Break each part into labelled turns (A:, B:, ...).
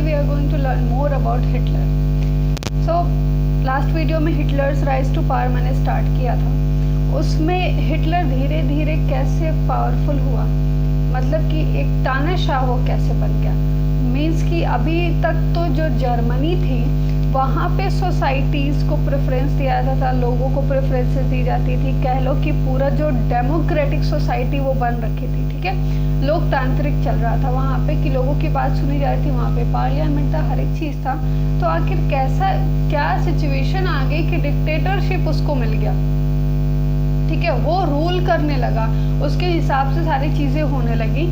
A: we are going to learn more about Hitler. So last video में Hitler's rise to power मैंने start किया था, उसमें Hitler धीरे धीरे कैसे पावरफुल हुआ, मतलब कि एक तानाशाह वो कैसे बन गया। मीन्स कि अभी तक तो जो जर्मनी थी वहाँ पे सोसाइटीज़ को प्रेफरेंस दिया जाता था, लोगों को प्रेफरेंसेस दी जाती थी। कह लो कि पूरा जो डेमोक्रेटिक सोसाइटी वो बन रखी थी, ठीक है, लोकतांत्रिक चल रहा था वहाँ पे कि लोगों की बात सुनी जा रही थी, वहाँ पे पार्लियामेंट था, हर एक चीज़ था। तो आखिर कैसा क्या सिचुएशन आ गई कि डिक्टेटरशिप उसको मिल गया, ठीक है, वो रूल करने लगा, उसके हिसाब से सारी चीज़ें होने लगी।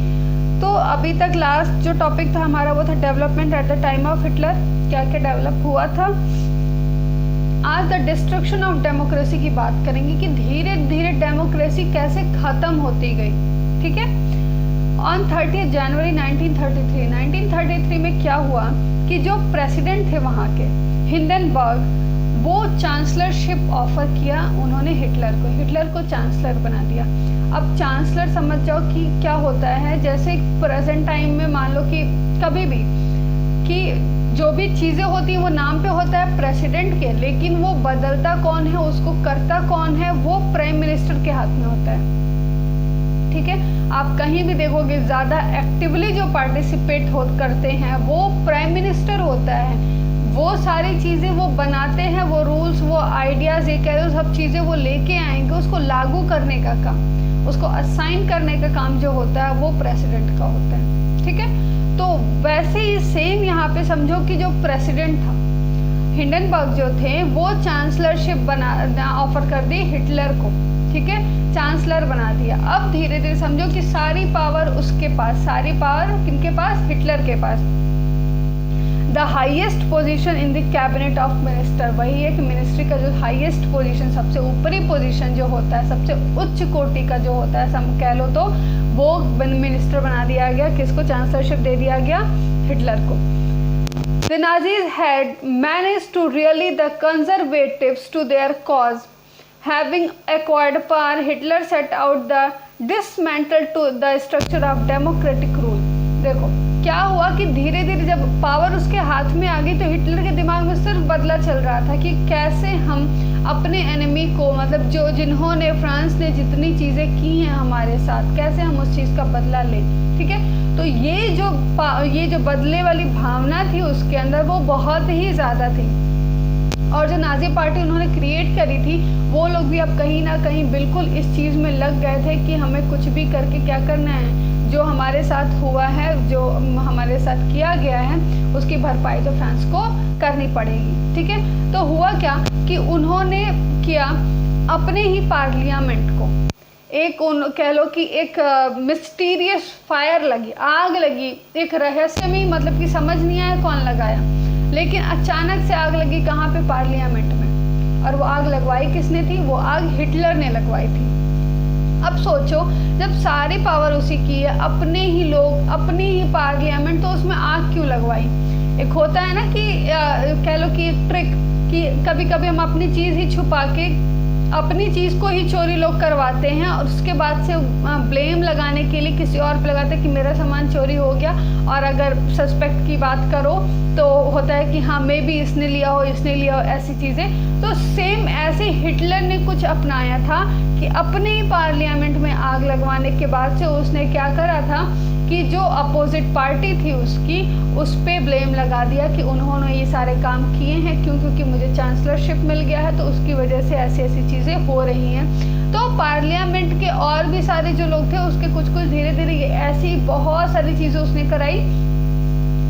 A: तो अभी तक लास्ट जो टॉपिक था हमारा वो था development at the time of Hitler, क्या क्या डेवलप हुआ था। आज द डिस्ट्रक्शन ऑफ डेमोक्रेसी की बात करेंगे कि धीरे धीरे डेमोक्रेसी कैसे ख़त्म होती गई, ठीक है। ऑन 30 जनवरी 1933 में क्या हुआ कि जो प्रेसिडेंट थे वहाँ के हिंडनबर्ग, वो चांसलरशिप ऑफर किया उन्होंने हिटलर को चांसलर बना दिया। अब चांसलर समझ जाओ कि क्या होता है, जैसे प्रेजेंट टाइम में मान लो कि कभी भी कि जो भी चीज़ें होती हैं वो नाम पे होता है प्रेसिडेंट के, लेकिन वो बदलता कौन है, उसको करता कौन है, वो प्राइम मिनिस्टर के हाथ में होता है, ठीक है। आप कहीं भी देखोगे ज़्यादा एक्टिवली जो पार्टिसिपेट करते हैं वो प्राइम मिनिस्टर होता है। वो सारी चीज़ें वो बनाते हैं, वो रूल्स, वो आइडियाज़, ये कह रहे हो सब चीज़ें वो लेके आएंगे, उसको लागू करने का काम, उसको असाइन करने का काम जो होता है वो प्रेसिडेंट का होता है, ठीक है। तो वैसे ही सेम यहाँ पे समझो कि जो प्रेसिडेंट था हिंडनबर्ग जो थे वो चांसलरशिप ऑफर कर दी हिटलर को, ठीक है, चांसलर बना दिया। अब धीरे धीरे समझो कि सारी पावर उसके पास, सारी पावर किनके पास, हिटलर के पास। The highest position in the cabinet of minister, वही है कि मिनिस्ट्री का जो हाईएस्ट पोजीशन, सबसे ऊपरी पोजीशन जो होता है, सबसे उच्च कोटि का जो होता है, सब कह लो तो वो मिनिस्टर बना दिया गया, किसको चांसलरशिप दे दिया गया, हिटलर को। The Nazis had managed to rally the conservatives to their cause. Having acquired power, Hitler set out the dismantle to the structure of democratic rule. देखो क्या हुआ कि धीरे धीरे जब पावर उसके हाथ में आ गई तो हिटलर के दिमाग में सिर्फ बदला चल रहा था कि कैसे हम अपने एनिमी को, मतलब जो जिन्होंने फ्रांस ने जितनी चीज़ें की हैं हमारे साथ, कैसे हम उस चीज़ का बदला लें, ठीक है। तो ये जो बदले वाली भावना थी उसके अंदर वो बहुत ही ज़्यादा थी। और जो नाजी पार्टी उन्होंने क्रिएट करी थी वो लोग भी अब कहीं ना कहीं बिल्कुल इस चीज़ में लग गए थे कि हमें कुछ भी करके क्या करना है, जो हमारे साथ हुआ है, जो हमारे साथ किया गया है, उसकी भरपाई तो फ्रांस को करनी पड़ेगी, ठीक है। तो हुआ क्या कि उन्होंने किया अपने ही पार्लियामेंट को कह लो कि एक मिस्टीरियस फायर लगी, आग लगी, एक रहस्यमय, मतलब कि समझ नहीं आया कौन लगाया, लेकिन अचानक से आग लगी कहाँ पे, पार्लियामेंट में। और वो आग लगवाई किसने थी, वो आग हिटलर ने लगवाई थी। अब सोचो जब सारी पावर उसी की है, अपने ही लोग, अपनी ही पार्लियामेंट, तो उसमें आग क्यों लगवाई। एक होता है ना कि कह लो कि एक ट्रिक कि कभी कभी हम अपनी चीज़ ही छुपा के अपनी चीज़ को ही चोरी लोग करवाते हैं और उसके बाद से ब्लेम लगाने के लिए किसी और पे लगाते हैं कि मेरा सामान चोरी हो गया। और अगर सस्पेक्ट की बात करो तो होता है कि हाँ मे भी इसने लिया हो, ऐसी चीज़ें। तो सेम ऐसे हिटलर ने कुछ अपनाया था कि अपने ही पार्लियामेंट में आग लगवाने के बाद से उसने क्या करा था कि जो अपोजिट पार्टी थी उसकी, उस पर ब्लेम लगा दिया कि उन्होंने ये सारे काम किए हैं, क्योंकि मुझे चांसलरशिप मिल गया है तो उसकी वजह से ऐसी ऐसी चीज़ें हो रही हैं। तो पार्लियामेंट के और भी सारे जो लोग थे उसके कुछ धीरे धीरे ऐसी बहुत सारी चीज़ें उसने कराई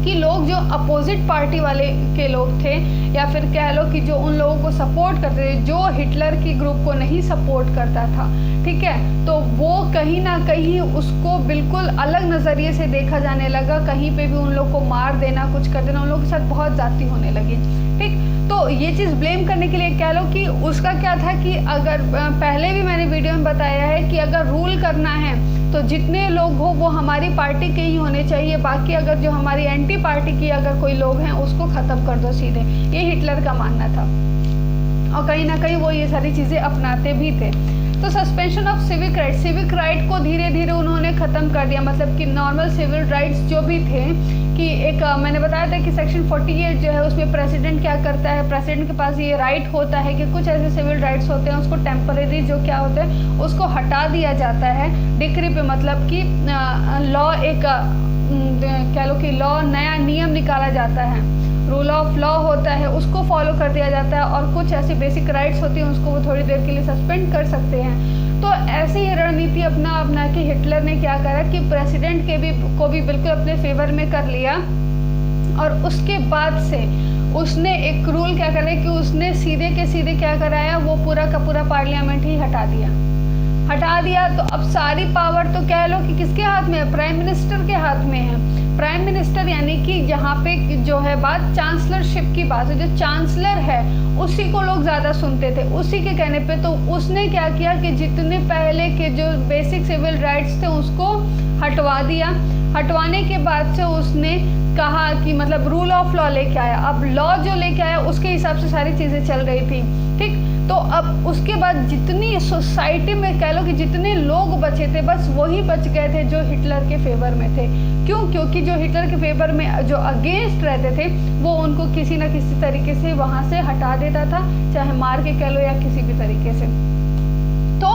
A: कि लोग जो अपोजिट पार्टी वाले के लोग थे, या फिर कह लो कि जो उन लोगों को सपोर्ट करते थे, जो हिटलर की ग्रुप को नहीं सपोर्ट करता था, ठीक है, तो वो कहीं ना कहीं उसको बिल्कुल अलग नज़रिए से देखा जाने लगा। कहीं पे भी उन लोग को मार देना, कुछ कर देना, उन लोगों के साथ बहुत ज़्यादती होने लगी, ठीक। तो ये चीज़ ब्लेम करने के लिए कह लो कि उसका क्या था कि अगर पहले भी मैंने वीडियो में बताया है कि अगर रूल करना है तो जितने लोग हो वो हमारी पार्टी के ही होने चाहिए, बाकी अगर जो हमारी एंटी पार्टी की अगर कोई लोग हैं उसको ख़त्म कर दो सीधे। ये हिटलर का मानना था और कहीं ना कहीं वो ये सारी चीज़ें अपनाते भी थे। तो सस्पेंशन ऑफ सिविक राइट को धीरे धीरे उन्होंने ख़त्म कर दिया, मतलब कि नॉर्मल सिविल राइट्स जो भी थे कि एक मैंने बताया था कि सेक्शन 48 जो है उसमें प्रेसिडेंट क्या करता है, प्रेसिडेंट के पास ये राइट होता है कि कुछ ऐसे सिविल राइट्स होते हैं उसको टेम्परेरी जो क्या होते हैं उसको हटा दिया जाता है डिक्री पे, मतलब कि लॉ एक कह लो कि लॉ नया नियम निकाला जाता है, रूल ऑफ लॉ होता है उसको फॉलो कर दिया जाता है, और कुछ ऐसी बेसिक राइट्स होती हैं उसको वो थोड़ी देर के लिए सस्पेंड कर सकते हैं। तो ऐसी ही रणनीति अपना के हिटलर ने क्या करा कि प्रेसिडेंट को भी बिल्कुल अपने फेवर में कर लिया, और उसके बाद से उसने एक रूल क्या करा कि उसने सीधे के सीधे क्या कराया, वो पूरा का पूरा पार्लियामेंट ही हटा दिया। तो अब सारी पावर तो कह लो कि किसके हाथ में है, प्राइम मिनिस्टर के हाथ में है। प्राइम मिनिस्टर यानी कि यहाँ पे जो है बात चांसलरशिप की बात है, जो चांसलर है उसी को लोग ज़्यादा सुनते थे, उसी के कहने पे। तो उसने क्या किया कि जितने पहले के जो बेसिक सिविल राइट्स थे उसको हटवा दिया। हटवाने के बाद से उसने कहा कि मतलब रूल ऑफ लॉ लेके आया। अब लॉ जो लेके आया उसके हिसाब से सारी चीज़ें चल रही थी, ठीक। तो अब उसके बाद जितनी सोसाइटी में कह लो कि जितने लोग बचे थे बस वही बच गए थे जो हिटलर के फेवर में थे। क्यों? क्योंकि जो हिटलर के फेवर में जो अगेंस्ट रहते थे वो उनको किसी न किसी तरीके से वहाँ से हटा देता था, चाहे मार के कह लो या किसी भी तरीके से। तो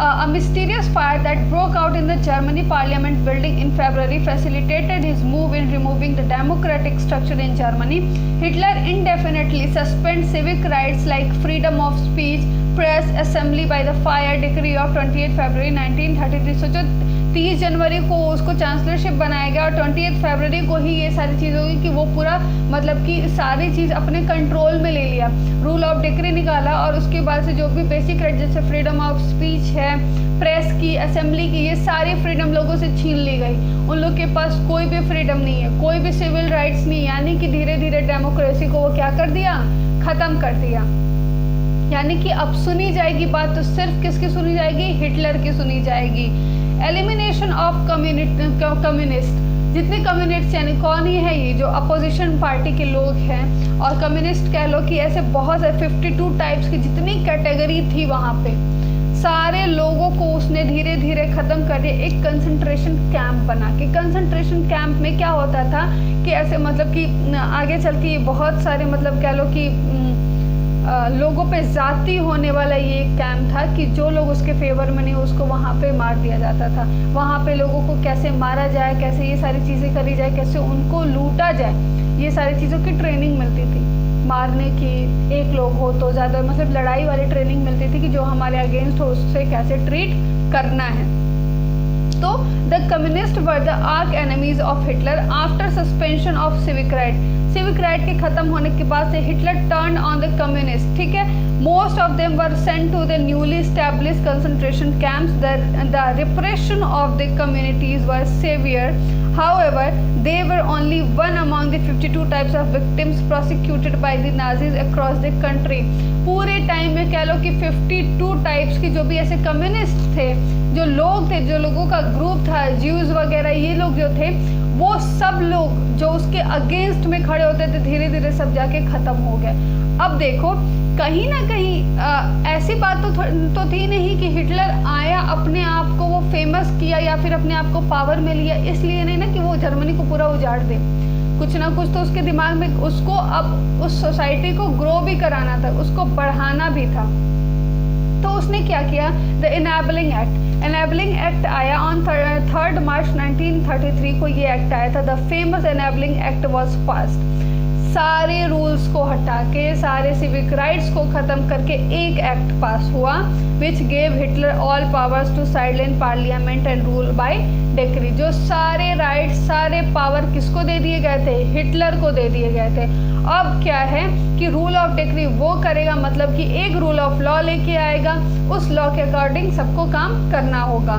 A: a mysterious fire that broke out in the Germany Parliament building in February facilitated his move in removing the democratic structure in Germany. Hitler indefinitely suspended civic rights like freedom of speech, press, assembly by the fire decree of 28 February 1933. So जो 30 जनवरी को उसको चांसलरशिप बनाया गया और 28 फरवरी को ही ये सारी चीज़ होगी कि वो पूरा मतलब कि सारी चीज़ अपने कंट्रोल में ले लिया, रूल ऑफ डिक्री निकाला, और उसके बाद से जो भी बेसिक राइट जैसे फ्रीडम ऑफ स्पीच है, प्रेस की, असेंबली की, ये सारी फ्रीडम लोगों से छीन ली गई। उन लोग के पास कोई भी फ्रीडम नहीं है, कोई भी सिविल राइट्स नहीं, यानी कि धीरे धीरे डेमोक्रेसी को वो क्या कर दिया, ख़त्म कर दिया। यानी कि अब सुनी जाएगी बात तो सिर्फ किसकी सुनी जाएगी, हिटलर की सुनी जाएगी। एलिमिनेशन ऑफ कम्युनिस्ट, जितने कम्युनिस्ट यानी कौन ही है, ये जो अपोजिशन पार्टी के लोग हैं, और कम्युनिस्ट कह लो कि ऐसे बहुत सारे 52 टाइप्स की जितनी कैटेगरी थी वहाँ पे सारे लोगों को उसने धीरे धीरे ख़त्म कर दिया एक कंसंट्रेशन कैंप बना के। कंसंट्रेशन कैंप में क्या होता था कि ऐसे मतलब कि आगे चल के बहुत सारे मतलब कह लो कि लोगों पे जाती होने वाला ये एक कैंप था कि जो लोग उसके फेवर में नहीं उसको वहाँ पे मार दिया जाता था। वहाँ पे लोगों को कैसे मारा जाए, कैसे ये सारी चीज़ें करी जाए, कैसे उनको लूटा जाए, ये सारी चीज़ों की ट्रेनिंग मिलती थी। मारने की, एक लोग हो तो ज़्यादा मतलब लड़ाई वाली ट्रेनिंग मिलती थी कि जो हमारे अगेंस्ट हो उससे कैसे ट्रीट करना है। तो the communist were the arch enemies of Hitler after suspension of civic right. Civic right के खत्म होने के बाद से Hitler turn on the communist, ठीक है। Most of them were sent to the newly established concentration camps. The repression of the communities were severe, however they were only one among the 52 types of victims prosecuted by the Nazis across the country। पूरे time में कह लो कि 52 types की जो भी ऐसे communist थे, जो लोग थे, जो लोगों का ग्रुप था, ज्यूज वगैरह, ये लोग जो थे वो सब लोग जो उसके अगेंस्ट में खड़े होते थे धीरे धीरे सब जाके ख़त्म हो गए। अब देखो कहीं ना कहीं ऐसी बात तो थी नहीं कि हिटलर आया अपने आप को वो फेमस किया या फिर अपने आप को पावर में लिया, इसलिए नहीं ना कि वो जर्मनी को पूरा उजाड़ दे। कुछ ना कुछ तो उसके दिमाग में उसको अब उस सोसाइटी को ग्रो भी कराना था, उसको बढ़ाना भी था। तो उसने क्या किया, द इनेबलिंग एक्ट आया ऑन 3 मार्च 1933 को ये एक्ट आया था। The famous enabling act was passed. सारे रूल्स को हटा के, सारे सिविक राइट्स को ख़त्म करके एक एक्ट पास हुआ which gave Hitler all powers to silent parliament and rule by decree. जो सारे राइट्स, सारे पावर किसको दे दिए गए थे, हिटलर को दे दिए गए थे। अब क्या है कि रूल ऑफ डिक्री वो करेगा, मतलब कि एक रूल ऑफ लॉ लेके आएगा, उस लॉ के अकॉर्डिंग सबको काम करना होगा।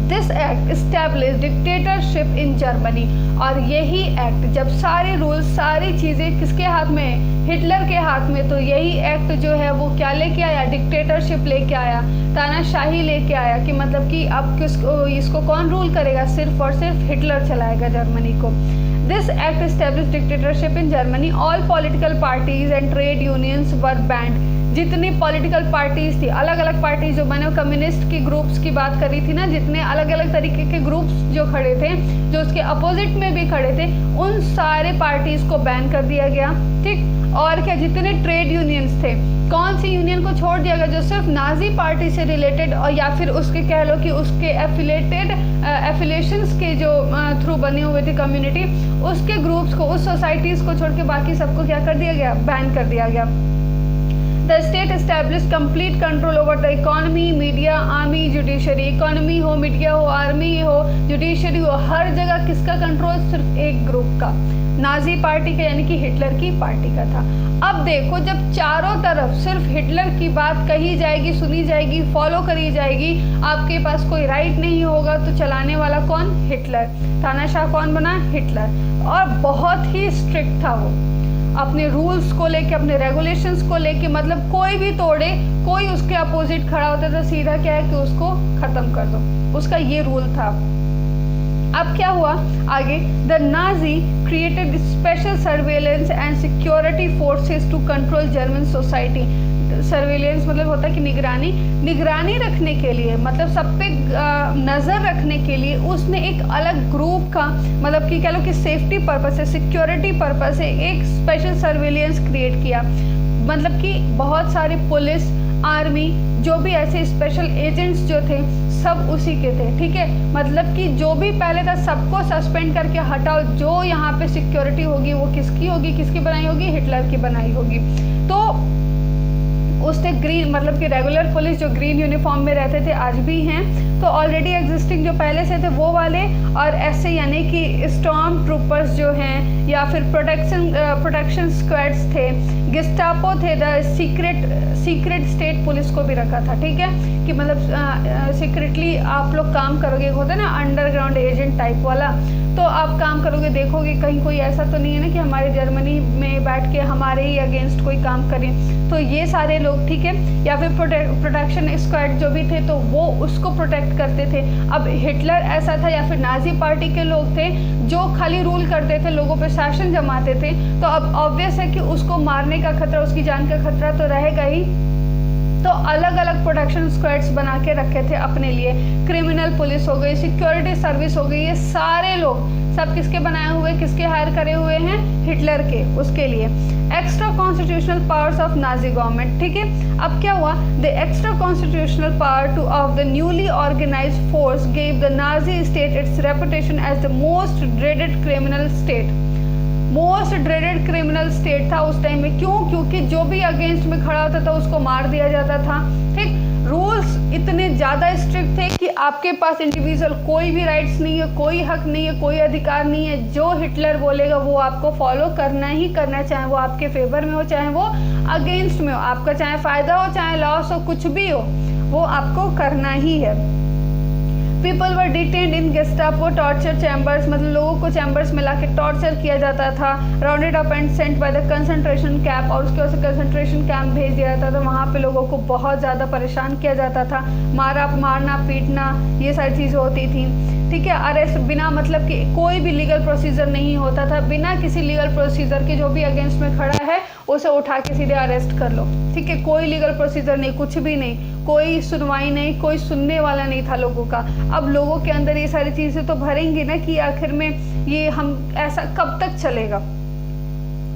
A: This act establish dictatorship in Germany. और यही एक्ट जब सारे रूल, सारी चीज़ें किसके हाथ में, हिटलर के हाथ में, तो यही एक्ट जो है वो क्या लेके आया, डिक्टेटरशिप लेके आया, तानाशाही लेके आया कि मतलब कि अब इसको कौन रूल करेगा, सिर्फ और सिर्फ हिटलर चलाएगा जर्मनी को। This act established dictatorship in Germany. All political parties and trade unions were banned. जितनी पॉलिटिकल पार्टीज थी, अलग अलग पार्टीज, जो मैंने कम्युनिस्ट की ग्रुप्स की बात करी थी ना, जितने अलग अलग तरीके के ग्रुप्स जो खड़े थे, जो उसके अपोजिट में भी खड़े थे, उन सारे पार्टीज को बैन कर दिया गया। ठीक, और क्या, जितने ट्रेड यूनियंस थे, कौन सी यूनियन को छोड़ दिया गया, जो सिर्फ नाजी पार्टी से रिलेटेड और या फिर उसके कह लो कि उसके एफिलेशंस के जो थ्रू बने हुए थे कम्युनिटी, उसके ग्रुप्स को, उस सोसाइटीज़ को छोड़ के बाकी सबको क्या कर दिया गया, बैन कर दिया गया। The state established complete control over the economy, media, army, judiciary। Economy हो, मीडिया हो, आर्मी हो, जुडिशरी हो, हर जगह किसका कंट्रोल, सिर्फ एक ग्रुप का, नाजी पार्टी का, यानी कि हिटलर की पार्टी का था। अब देखो, जब चारों तरफ सिर्फ हिटलर की बात कही जाएगी, सुनी जाएगी, फॉलो करी जाएगी, आपके पास कोई राइट नहीं होगा, तो चलाने वाला कौन, हिटलर। तानाशाह कौन बना, हिटलर। और बहुत ही स्ट्रिक्ट था वो अपने रूल्स को लेके, अपने रेगुलेशंस को लेके, मतलब कोई भी तोड़े, कोई उसके अपोजिट खड़ा होता था, सीधा क्या है कि उसको खत्म कर दो, उसका ये रूल था। अब क्या हुआ आगे, the Nazi created special surveillance and security forces to control German society. Surveillance मतलब होता है कि निगरानी रखने के लिए, मतलब सब पे नज़र रखने के लिए उसने एक अलग ग्रुप का, मतलब कि कह लो कि सेफ्टी पर्पस से, सिक्योरिटी पर्पस से एक स्पेशल सर्वेलेंस क्रिएट किया। मतलब कि बहुत सारे पुलिस, आर्मी, जो भी ऐसे स्पेशल एजेंट्स जो थे, सब उसी के थे। ठीक है, मतलब कि जो भी पहले था सबको सस्पेंड करके हटाओ, जो यहाँ पे सिक्योरिटी होगी वो किसकी होगी, किसकी बनाई होगी, हिटलर की बनाई होगी। तो उसने ग्रीन, मतलब कि रेगुलर पुलिस जो ग्रीन यूनिफॉर्म में रहते थे, आज भी हैं, तो ऑलरेडी एग्जिस्टिंग जो पहले से थे वो वाले, और ऐसे यानी कि स्टॉर्म ट्रूपर्स जो हैं, या फिर प्रोटेक्शन स्क्वाड्स थे, गेस्टापो थे, द सीक्रेट स्टेट पुलिस को भी रखा था। ठीक है, कि मतलब सीक्रेटली आप लोग काम करोगे, होता है ना अंडरग्राउंड एजेंट टाइप वाला, तो आप काम करोगे, देखोगे कहीं कोई ऐसा तो नहीं है ना कि हमारे जर्मनी में बैठ के हमारे ही अगेंस्ट कोई काम करें, तो ये सारे लोग। ठीक है, या फिर प्रोटेक्शन स्क्वाड जो भी थे, तो वो उसको प्रोटेक्ट करते थे। अब हिटलर ऐसा था, या फिर नाजी पार्टी के लोग थे जो खाली रूल करते थे, लोगों पे शासन जमाते थे, तो अब ऑब्वियस है कि उसको मारने का खतरा, उसकी जान का खतरा तो रहेगा ही। तो अलग अलग प्रोटेक्शन स्क्वाड्स बना के रखे थे अपने लिए, क्रिमिनल पुलिस हो गई, सिक्योरिटी सर्विस हो गई, ये सारे लोग सब किसके बनाए हुए, किसके हायर करे हुए हैं, हिटलर के, उसके लिए। Extra constitutional powers of Nazi government. ठीक है, अब क्या हुआ, the extra constitutional power to of the newly organised force gave the Nazi state its reputation as the most dreaded criminal state. Most dreaded criminal state था उस time में। क्यों? क्योंकि जो भी अगेंस्ट में खड़ा होता था उसको मार दिया जाता था। ठीक, रूल्स इतने ज़्यादा स्ट्रिक्ट थे कि आपके पास इंडिविजुअल कोई भी राइट्स नहीं है, कोई हक नहीं है, कोई अधिकार नहीं है। जो हिटलर बोलेगा वो आपको फॉलो करना ही करना, चाहे वो आपके फेवर में हो, चाहे वो अगेंस्ट में हो, आपका चाहे फ़ायदा हो, चाहे लॉस हो, कुछ भी हो, वो आपको करना ही है। People were detained in Gestapo torture chambers, मतलब लोगों को चैम्बर्स में लाके टॉर्चर किया जाता था। Rounded up and sent by the concentration camp, और उसके वजह से कंसंट्रेशन कैंप भेज दिया जाता था। वहाँ पे लोगों को बहुत ज़्यादा परेशान किया जाता था, मारना पीटना, ये सारी चीज़ें होती थी। ठीक है, अरेस्ट बिना, मतलब कि कोई भी लीगल प्रोसीजर नहीं होता था, बिना किसी लीगल प्रोसीजर के जो भी अगेंस्ट में खड़ा है उसे उठा के सीधे अरेस्ट कर लो। ठीक है, कोई लीगल प्रोसीजर नहीं, कुछ भी नहीं, कोई सुनवाई नहीं, कोई सुनने वाला नहीं था लोगों का। अब लोगों के अंदर ये सारी चीज़ें तो भरेंगी ना कि आखिर में ये हम ऐसा कब तक चलेगा।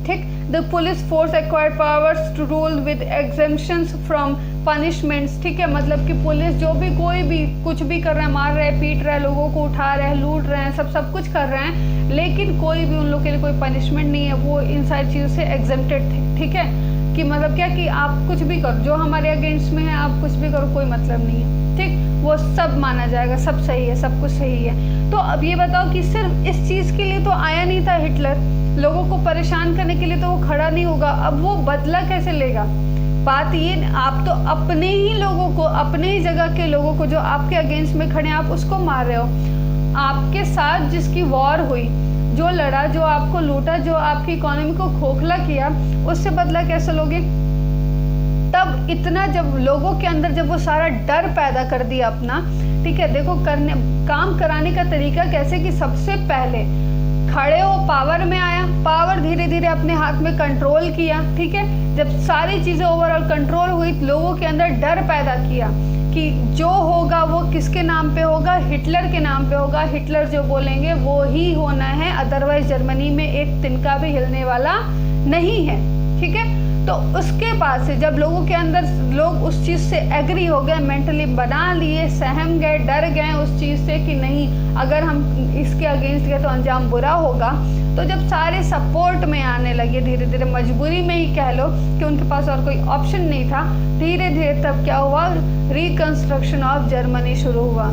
A: ठीक, the police force acquired powers to rule with exemptions from punishments. ठीक है, मतलब कि पुलिस जो भी कोई भी कुछ भी कर रहा है, मार रहा है, पीट रहा है, लोगों को उठा रहा है, लूट रहे हैं, सब कुछ कर रहे हैं, लेकिन कोई भी उन लोग के लिए कोई पनिशमेंट नहीं है, वो इन सारी चीज़ों से एग्जेम्प्टेड थे। ठीक है, कि मतलब क्या कि आप कुछ भी करो, जो हमारे अगेंस्ट में है आप कुछ भी करो, कोई मतलब नहीं है। ठीक, वो सब माना जाएगा, सब सही है, सब कुछ सही है। तो अब ये बताओ कि सिर्फ इस चीज़ के लिए तो आया नहीं था हिटलर, लोगों को परेशान करने के लिए तो वो खड़ा नहीं होगा। अब वो बदला कैसे लेगा? बात ये, आप तो अपने ही लोगों को, अपने ही जगह के लोगों को जो आपके अगेंस्ट में खड़े हैं, आप उसको मार रहे हो। आपके साथ जिसकी वॉर हुई, जो लड़ा, जो आपको लूटा, जो आपकी इकोनॉमी को खोखला किया, उससे बदला कैसे लोगे? तब इतना जब लोगों के अंदर जब वो सारा डर पैदा कर दिया अपना, ठीक है, देखो काम कराने का तरीका कैसे कि सबसे पहले खड़े हो, पावर में आया, पावर धीरे धीरे अपने हाथ में कंट्रोल किया, ठीक है। जब सारी चीज़ें ओवरऑल कंट्रोल हुई, लोगों के अंदर डर पैदा किया कि जो होगा वो किसके नाम पे होगा, हिटलर के नाम पे होगा, हिटलर जो बोलेंगे वो ही होना है, अदरवाइज जर्मनी में एक तिनका भी हिलने वाला नहीं है, ठीक है। तो उसके बाद से जब लोगों के अंदर लोग उस चीज़ से एग्री हो गए, मेंटली बना लिए, सहम गए, डर गए उस चीज़ से कि नहीं अगर हम इसके अगेंस्ट गए तो अंजाम बुरा होगा, तो जब सारे सपोर्ट में आने लगे धीरे धीरे, मजबूरी में ही कह लो कि उनके पास और कोई ऑप्शन नहीं था, धीरे धीरे तब क्या हुआ, रिकंस्ट्रक्शन ऑफ जर्मनी शुरू हुआ।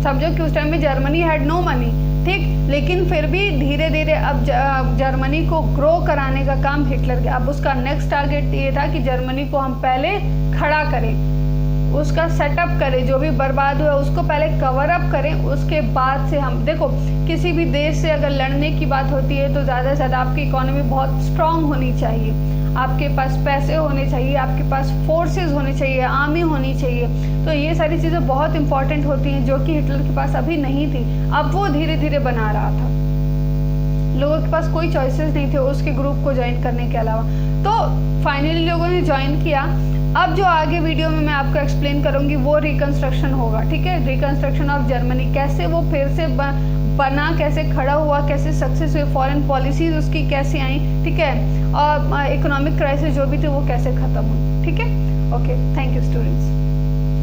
A: समझो कि उस टाइम में जर्मनी हैड नो मनी, ठीक, लेकिन फिर भी धीरे धीरे अब जर्मनी को ग्रो कराने का काम हिटलर के, अब उसका नेक्स्ट टारगेट ये था कि जर्मनी को हम पहले खड़ा करें, उसका सेटअप करें, जो भी बर्बाद हुआ उसको पहले कवर अप करें, उसके बाद से हम देखो किसी भी देश से अगर लड़ने की बात होती है तो ज़्यादा से ज़्यादा आपकी इकोनॉमी बहुत स्ट्रांग होनी चाहिए, आपके पास पैसे होने चाहिए, आपके पास फोर्सेस होने चाहिए, आर्मी होनी चाहिए, तो ये सारी चीज़ें बहुत इंपॉर्टेंट होती हैं जो कि हिटलर के पास अभी नहीं थी। अब वो धीरे धीरे बना रहा था, लोगों के पास कोई चॉइसेस नहीं थे उसके ग्रुप को ज्वाइन करने के अलावा, तो फाइनली लोगों ने ज्वाइन किया। अब जो आगे वीडियो में मैं आपको एक्सप्लेन करूंगी वो रिकंस्ट्रक्शन होगा, ठीक है, रिकंस्ट्रक्शन ऑफ जर्मनी, कैसे वो फिर से बना, कैसे खड़ा हुआ, कैसे सक्सेस हुए, फॉरेन पॉलिसीज उसकी कैसे आई, ठीक है, और इकोनॉमिक क्राइसिस जो भी थे वो कैसे ख़त्म हुई, ठीक है। Okay, thank you students.